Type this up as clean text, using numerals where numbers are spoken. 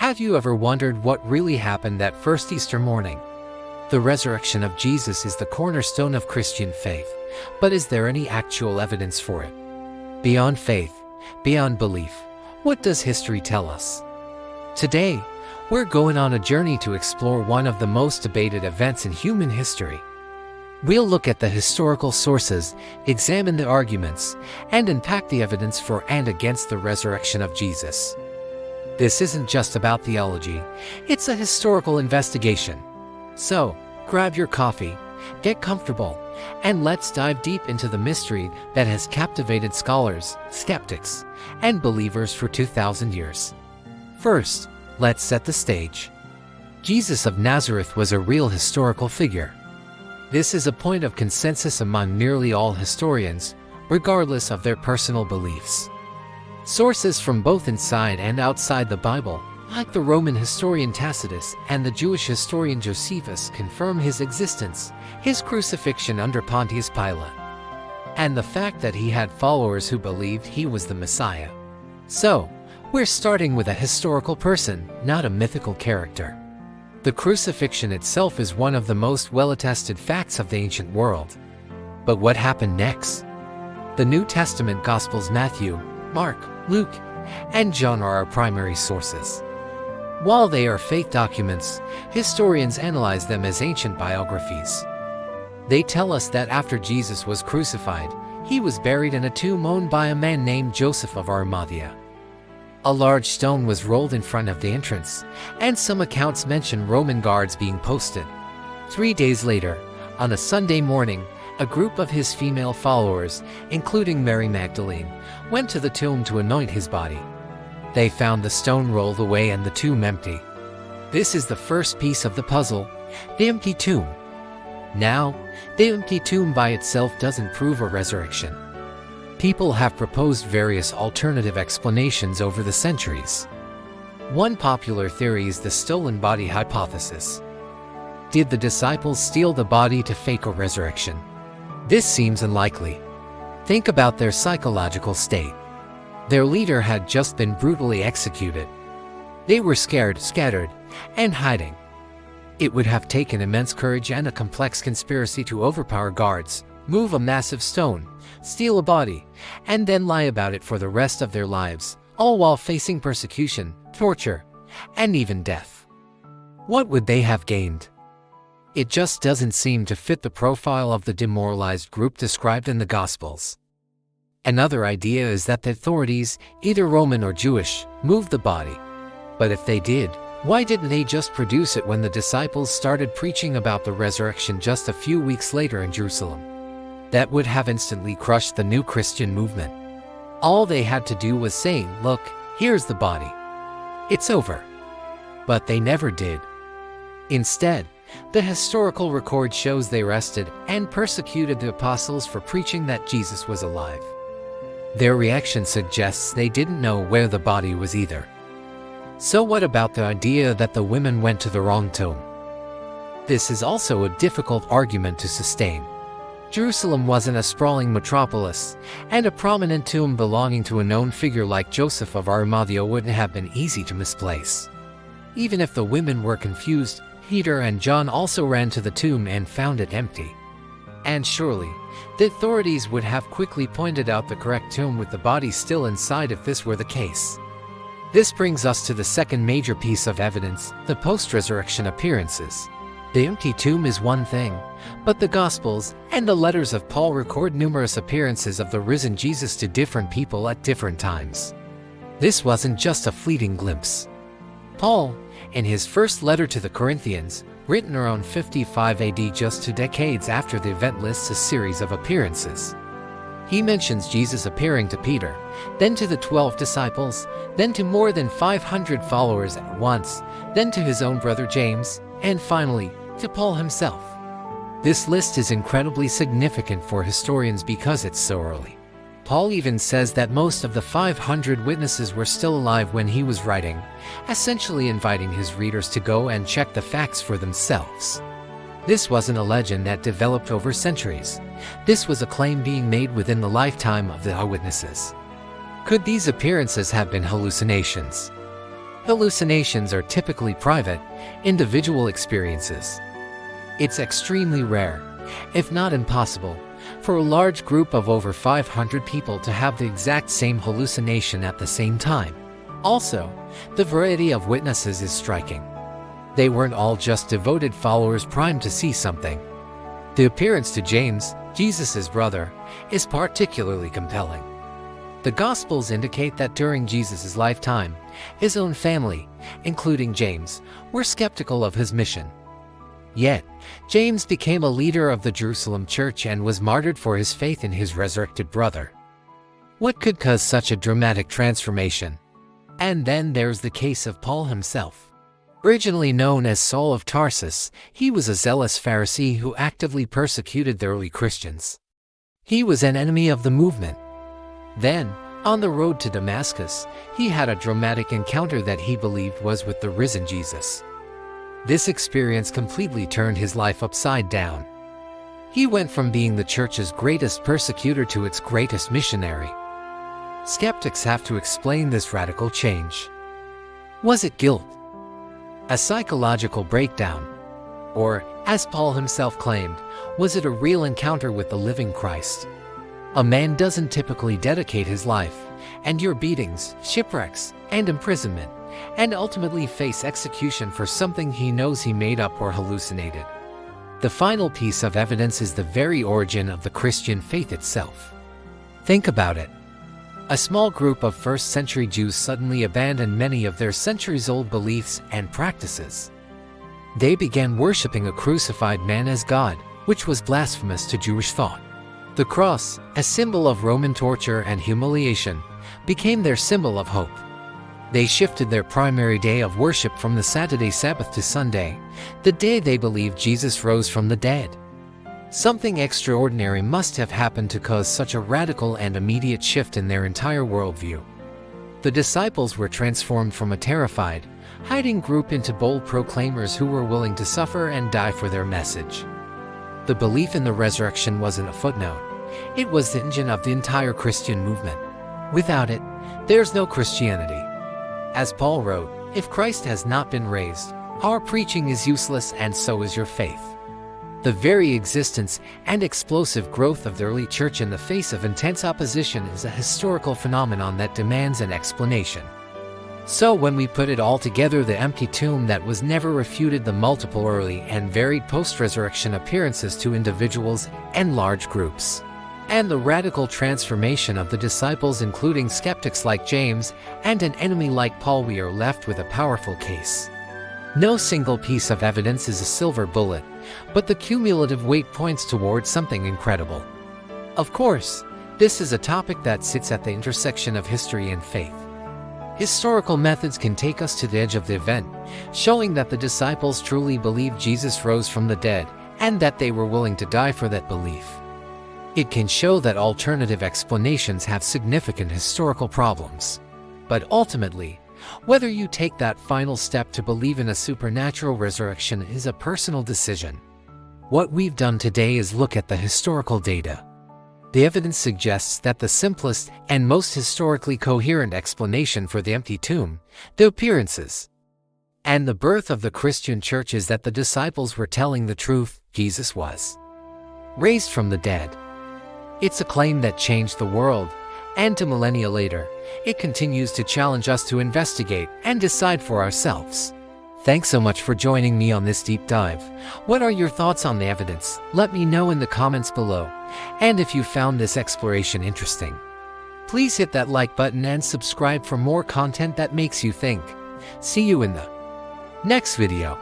Have you ever wondered what really happened that first Easter morning? The resurrection of Jesus is the cornerstone of Christian faith, but is there any actual evidence for it? Beyond faith, beyond belief, what does history tell us? Today, we're going on a journey to explore one of the most debated events in human history. We'll look at the historical sources, examine the arguments, and unpack the evidence for and against the resurrection of Jesus. This isn't just about theology, it's a historical investigation. So, grab your coffee, get comfortable, and let's dive deep into the mystery that has captivated scholars, skeptics, and believers for 2,000 years. First, let's set the stage. Jesus of Nazareth was a real historical figure. This is a point of consensus among nearly all historians, regardless of their personal beliefs. Sources from both inside and outside the Bible, like the Roman historian Tacitus and the Jewish historian Josephus, confirm his existence, his crucifixion under Pontius Pilate, and the fact that he had followers who believed he was the Messiah. So, we're starting with a historical person, not a mythical character. The crucifixion itself is one of the most well-attested facts of the ancient world. But what happened next? The New Testament Gospels Matthew, Mark, Luke, and John are our primary sources. While they are faith documents, historians analyze them as ancient biographies. They tell us that after Jesus was crucified, he was buried in a tomb owned by a man named Joseph of Arimathea. A large stone was rolled in front of the entrance, and some accounts mention Roman guards being posted. 3 days later, on a Sunday morning, a group of his female followers, including Mary Magdalene, went to the tomb to anoint his body. They found the stone rolled away and the tomb empty. This is the first piece of the puzzle, the empty tomb. Now, the empty tomb by itself doesn't prove a resurrection. People have proposed various alternative explanations over the centuries. One popular theory is the stolen body hypothesis. Did the disciples steal the body to fake a resurrection? This seems unlikely. Think about their psychological state. Their leader had just been brutally executed. They were scared, scattered, and hiding. It would have taken immense courage and a complex conspiracy to overpower guards, move a massive stone, steal a body, and then lie about it for the rest of their lives, all while facing persecution, torture, and even death. What would they have gained? It just doesn't seem to fit the profile of the demoralized group described in the Gospels. Another idea is that the authorities, either Roman or Jewish, moved the body. But if they did, why didn't they just produce it when the disciples started preaching about the resurrection just a few weeks later in Jerusalem? That would have instantly crushed the new Christian movement. All they had to do was say, "Look, here's the body. It's over." But they never did. Instead, the historical record shows they arrested and persecuted the apostles for preaching that Jesus was alive. Their reaction suggests they didn't know where the body was either. So what about the idea that the women went to the wrong tomb? This is also a difficult argument to sustain. Jerusalem wasn't a sprawling metropolis, and a prominent tomb belonging to a known figure like Joseph of Arimathea wouldn't have been easy to misplace. Even if the women were confused, Peter and John also ran to the tomb and found it empty. And surely, the authorities would have quickly pointed out the correct tomb with the body still inside if this were the case. This brings us to the second major piece of evidence, the post-resurrection appearances. The empty tomb is one thing, but the Gospels and the letters of Paul record numerous appearances of the risen Jesus to different people at different times. This wasn't just a fleeting glimpse. Paul, in his first letter to the Corinthians, written around 55 AD, just 2 decades after the event, lists a series of appearances. He mentions Jesus appearing to Peter, then to the 12 disciples, then to more than 500 followers at once, then to his own brother James, and finally, to Paul himself. This list is incredibly significant for historians because it's so early. Paul even says that most of the 500 witnesses were still alive when he was writing, essentially inviting his readers to go and check the facts for themselves. This wasn't a legend that developed over centuries. This was a claim being made within the lifetime of the eyewitnesses. Could these appearances have been hallucinations? Hallucinations are typically private, individual experiences. It's extremely rare, if not impossible, for a large group of over 500 people to have the exact same hallucination at the same time. Also, the variety of witnesses is striking. They weren't all just devoted followers primed to see something. The appearance to James, Jesus' brother, is particularly compelling. The Gospels indicate that during Jesus' lifetime, his own family, including James, were skeptical of his mission. Yet, James became a leader of the Jerusalem church and was martyred for his faith in his resurrected brother. What could cause such a dramatic transformation? And then there's the case of Paul himself. Originally known as Saul of Tarsus, he was a zealous Pharisee who actively persecuted the early Christians. He was an enemy of the movement. Then, on the road to Damascus, he had a dramatic encounter that he believed was with the risen Jesus. This experience completely turned his life upside down. He went from being the church's greatest persecutor to its greatest missionary. Skeptics have to explain this radical change. Was it guilt? A psychological breakdown? Or, as Paul himself claimed, was it a real encounter with the living Christ? A man doesn't typically dedicate his life, endure beatings, shipwrecks, and imprisonment, and ultimately face execution for something he knows he made up or hallucinated. The final piece of evidence is the very origin of the Christian faith itself. Think about it. A small group of first-century Jews suddenly abandoned many of their centuries-old beliefs and practices. They began worshiping a crucified man as God, which was blasphemous to Jewish thought. The cross, a symbol of Roman torture and humiliation, became their symbol of hope. They shifted their primary day of worship from the Saturday Sabbath to Sunday, the day they believed Jesus rose from the dead. Something extraordinary must have happened to cause such a radical and immediate shift in their entire worldview. The disciples were transformed from a terrified, hiding group into bold proclaimers who were willing to suffer and die for their message. The belief in the resurrection wasn't a footnote. It was the engine of the entire Christian movement. Without it, there's no Christianity. As Paul wrote, "If Christ has not been raised, our preaching is useless and so is your faith." The very existence and explosive growth of the early church in the face of intense opposition is a historical phenomenon that demands an explanation. So when we put it all together, the empty tomb that was never refuted, the multiple early and varied post-resurrection appearances to individuals and large groups, and the radical transformation of the disciples, including skeptics like James and an enemy like Paul, we are left with a powerful case. No single piece of evidence is a silver bullet, but the cumulative weight points towards something incredible. Of course, this is a topic that sits at the intersection of history and faith. Historical methods can take us to the edge of the event, showing that the disciples truly believed Jesus rose from the dead and that they were willing to die for that belief. It can show that alternative explanations have significant historical problems. But ultimately, whether you take that final step to believe in a supernatural resurrection is a personal decision. What we've done today is look at the historical data. The evidence suggests that the simplest and most historically coherent explanation for the empty tomb, the appearances, and the birth of the Christian church is that the disciples were telling the truth: Jesus was raised from the dead. It's a claim that changed the world, and to millennia later, it continues to challenge us to investigate and decide for ourselves. Thanks so much for joining me on this deep dive. What are your thoughts on the evidence? Let me know in the comments below. And if you found this exploration interesting, please hit that like button and subscribe for more content that makes you think. See you in the next video.